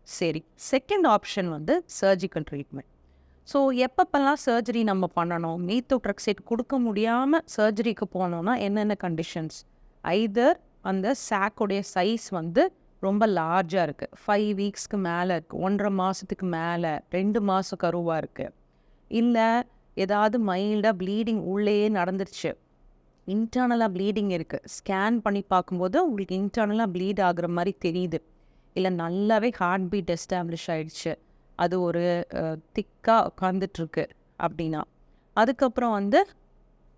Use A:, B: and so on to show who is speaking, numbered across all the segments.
A: சரி, second option வந்து surgical treatment. So எப்பப்பெல்லாம் சர்ஜரி நம்ம பண்ணணும், மீத்தோட்ரெக்சேட் கொடுக்க முடியாமல் சர்ஜரிக்கு போனோம்னா என்னென்ன கண்டிஷன்ஸ்? ஐதர் அந்த சாக்கோடைய சைஸ் வந்து ரொம்ப லார்ஜாக இருக்குது, 5 வீக்ஸ்க்கு மேலே இருக்குது, 1.5 மாதத்துக்கு மேலே, 2 மாதம் கருவாக இருக்குது, இல்லை ஏதாவது மைல்டாக ப்ளீடிங் உள்ளேயே நடந்துருச்சு, இன்டர்னலாக ப்ளீடிங் இருக்குது, ஸ்கேன் பண்ணி பார்க்கும்போது உங்களுக்கு இன்டர்னலாக ப்ளீட் ஆகுற மாதிரி தெரியுது, இல்லை நல்லாவே ஹார்ட் பீட் எஸ்டாப்ளிஷ் ஆகிடுச்சு, அது ஒரு திக்காக உட்காந்துட்ருக்கு அப்படின்னா, அதுக்கப்புறம் வந்து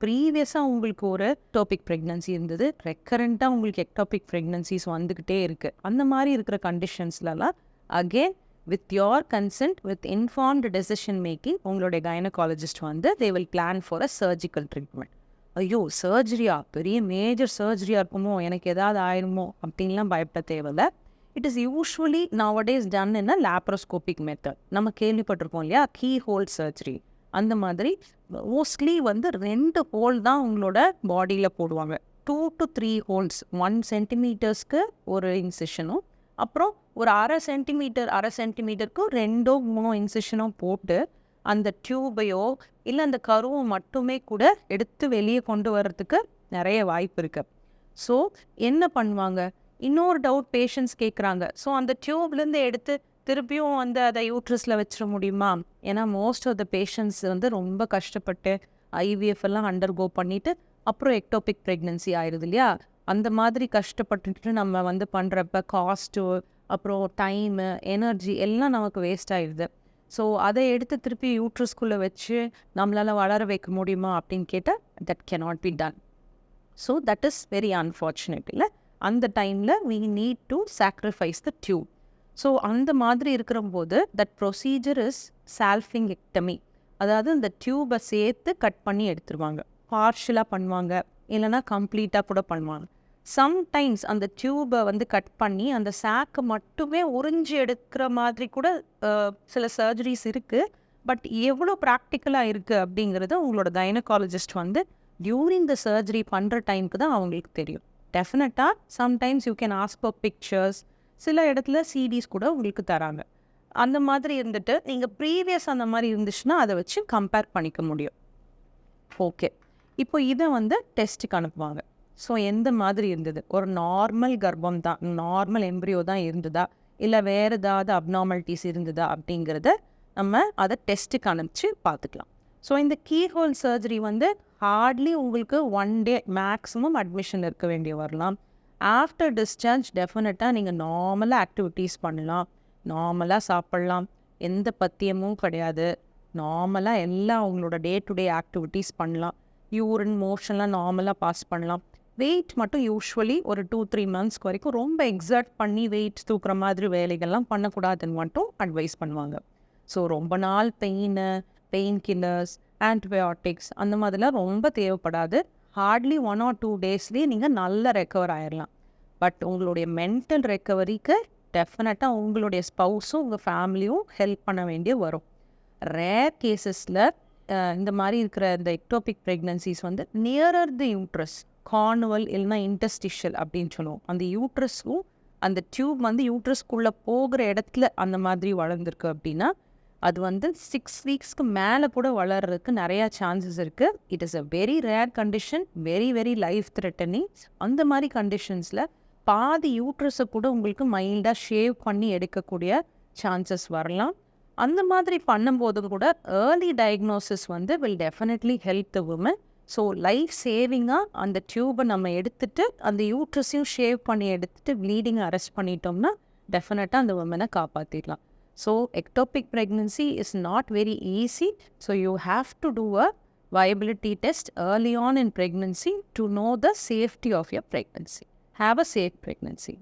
A: ப்ரீவியஸாக உங்களுக்கு ஒரு எக்டோபிக் ப்ரெக்னன்சி இருந்தது, ரெக்கரண்ட்டாக உங்களுக்கு எக்டோபிக் ப்ரெக்னன்சிஸ் வந்துக்கிட்டே இருக்குது, அந்த மாதிரி இருக்கிற கண்டிஷன்ஸ்லலாம் again with your consent, with informed decision making உங்களுடைய கைனகாலஜிஸ்ட் வந்து they will plan for a surgical treatment. ஐயோ சர்ஜரியா, பெரிய மேஜர் சர்ஜரியாக இருக்குமோ, எனக்கு ஏதாவது ஆயிருமோ அப்படின்லாம் பயப்பட தேவையில்லை. It is usually nowadays done in a laparoscopic method. நம்ம கேள்விப்பட்டிருக்கோம் இல்லையா, கீ ஹோல் சர்ஜரி. அந்த மாதிரி மோஸ்ட்லி வந்து 2 ஹோல் தான் உங்களோட பாடியில் போடுவாங்க, 2 to 3 ஹோல்ஸ், 1 சென்டிமீட்டர்ஸ்க்கு ஒரு இன்சிஷனும், அப்புறம் ஒரு அரை சென்டிமீட்டருக்கு 2-3 இன்சிஷனும் போட்டு அந்த டியூபையோ இல்லை அந்த கருவை மட்டுமே கூட எடுத்து வெளியே கொண்டு வர்றதுக்கு நிறைய வாய்ப்பு இருக்குது. ஸோ என்ன பண்ணுவாங்க, இன்னொரு டவுட் பேஷண்ட்ஸ் கேட்குறாங்க, ஸோ அந்த டியூப்லேருந்து எடுத்து திருப்பியும் வந்து அதை யூட்ரஸில் வச்சிட முடியுமா? ஏன்னா மோஸ்ட் ஆஃப் த பேஷண்ட்ஸ் வந்து ரொம்ப கஷ்டப்பட்டு ஐவிஎஃப் எல்லாம் அண்டர்கோ பண்ணிவிட்டு அப்புறம் எக்டோபிக் ப்ரெக்னன்சி ஆயிடுது இல்லையா, அந்த மாதிரி கஷ்டப்பட்டுட்டு நம்ம வந்து பண்ணுறப்ப காஸ்ட்டு, அப்புறம் டைமு, எனர்ஜி எல்லாம் நமக்கு வேஸ்ட் ஆயிடுது. ஸோ அதை எடுத்து திருப்பி யூட்ரஸ்குள்ளே வச்சு நம்மளால் வளர வைக்க முடியுமா அப்படின்னு கேட்டால் that cannot be done. So that is very unfortunate. இல்லை, அந்த டைமில் we need to sacrifice the tube. So அந்த மாதிரி இருக்கிற போது தட் ப்ரொசீஜர் இஸ் சால்ஃபிங்கெக்டமி, அதாவது இந்த டியூபை சேர்த்து கட் பண்ணி எடுத்துருவாங்க, பார்ஷியலாக பண்ணுவாங்க, இல்லைனா கம்ப்ளீட்டாக கூட பண்ணுவாங்க. சம்டைம்ஸ் அந்த டியூபை வந்து கட் பண்ணி அந்த சாக்கை மட்டுமே உறிஞ்சி எடுக்கிற மாதிரி கூட சில சர்ஜரிஸ் இருக்குது. பட் எவ்வளோ ப்ராக்டிக்கலாக இருக்குது அப்படிங்கிறது உங்களோட கைனகாலஜிஸ்ட் வந்து டியூரிங் த சர்ஜரி பண்ணுற டைமுக்கு தான் அவங்களுக்கு தெரியும். டெஃபினட்டாக sometimes you can ask for pictures, சில இடத்துல சிடிஸ் கூட உங்களுக்கு தராங்க. அந்த மாதிரி இருந்துட்டு நீங்கள் ப்ரீவியஸ் அந்த மாதிரி இருந்துச்சுன்னா அதை வச்சு கம்பேர் பண்ணிக்க முடியும். ஓகே, இப்போ இதை வந்து டெஸ்ட்டுக்கு அனுப்புவாங்க. ஸோ எந்த மாதிரி இருந்தது, ஒரு நார்மல் கர்ப்பம் தான், நார்மல் எம்ப்ரியோ தான் இருந்ததா, இல்லை வேறு ஏதாவது அப்நார்மாலிட்டிஸ் இருந்ததா அப்படிங்கிறத நம்ம அதை டெஸ்ட்டுக்கு அனுப்பிச்சு பார்த்துக்கலாம். ஸோ இந்த கீஹோல் சர்ஜரி வந்து ஹார்ட்லி உங்களுக்கு 1 day மேக்ஸிமம் அட்மிஷன் இருக்க வேண்டிய வரலாம். ஆஃப்டர் டிஸ்சார்ஜ் டெஃபினட்டாக நீங்கள் நார்மலாக ஆக்டிவிட்டீஸ் பண்ணலாம், நார்மலாக சாப்பிட்லாம், எந்த பத்தியமும் கிடையாது, நார்மலாக எல்லாம் உங்களோட டே டு டே ஆக்டிவிட்டீஸ் பண்ணலாம், யூரின் மோஷன்லாம் நார்மலாக பாஸ் பண்ணலாம். வெயிட் மட்டும் யூஸ்வலி ஒரு 2-3 மந்த்ஸ்க்கு வரைக்கும் ரொம்ப எக்ஸர்ட் பண்ணி வெயிட் தூக்குற மாதிரி வேலைகள்லாம் பண்ணக்கூடாதுன்னு மட்டும் அட்வைஸ் பண்ணுவாங்க. ஸோ ரொம்ப நாள் பெயின் கில்லர்ஸ், ஆன்டிபயோட்டிக்ஸ் அந்த மாதிரிலாம் ரொம்ப தேவைப்படாது. ஹார்ட்லி 1 or 2 டேஸ்லேயே நீங்கள் நல்லா ரெக்கவர் ஆயிடலாம். பட் உங்களுடைய மென்டல் ரெக்கவரிக்கு டெஃபினட்டாக உங்களுடைய ஸ்பவுஸும் உங்கள் ஃபேமிலியும் ஹெல்ப் பண்ண வேண்டிய வரும். ரேர் கேசஸில் இந்த மாதிரி இருக்கிற இந்த எக்டோபிக் ப்ரெக்னன்சிஸ் வந்து நியரர் தி யூட்ரஸ், கார்னுவல் இல்லைனா இன்டஸ்டிஷியல் அப்படின்னு சொல்லுவோம், அந்த யூட்ரஸும் அந்த டியூப் வந்து யூட்ரஸ்குள்ளே போகிற இடத்துல அந்த மாதிரி வளர்ந்துருக்கு அப்படின்னா அது வந்து 6 வீக்ஸ்க்கு மேலே கூட வளர்கிறதுக்கு நிறையா சான்சஸ் இருக்குது. It is a very rare condition, very very life threatening. அந்த மாதிரி கண்டிஷன்ஸில் பாதி யூட்ரஸை கூட உங்களுக்கு மைல்டாக ஷேவ் பண்ணி எடுக்கக்கூடிய சான்சஸ் வரலாம். அந்த மாதிரி பண்ணும்போதும் கூட ஏர்லி டயக்னோசிஸ் வந்து will definitely help the woman. So life சேவிங்காக அந்த டியூபை நம்ம எடுத்துட்டு அந்த யூட்ரஸையும் ஷேவ் பண்ணி எடுத்துட்டு ப்ளீடிங்கை அரெஸ்ட் பண்ணிட்டோம்னா டெஃபினட்டாக அந்த உமனை காப்பாற்றிடலாம். So ectopic pregnancy is not very easy. So you have to do a viability test early on in pregnancy to know the safety of your pregnancy. Have a safe pregnancy.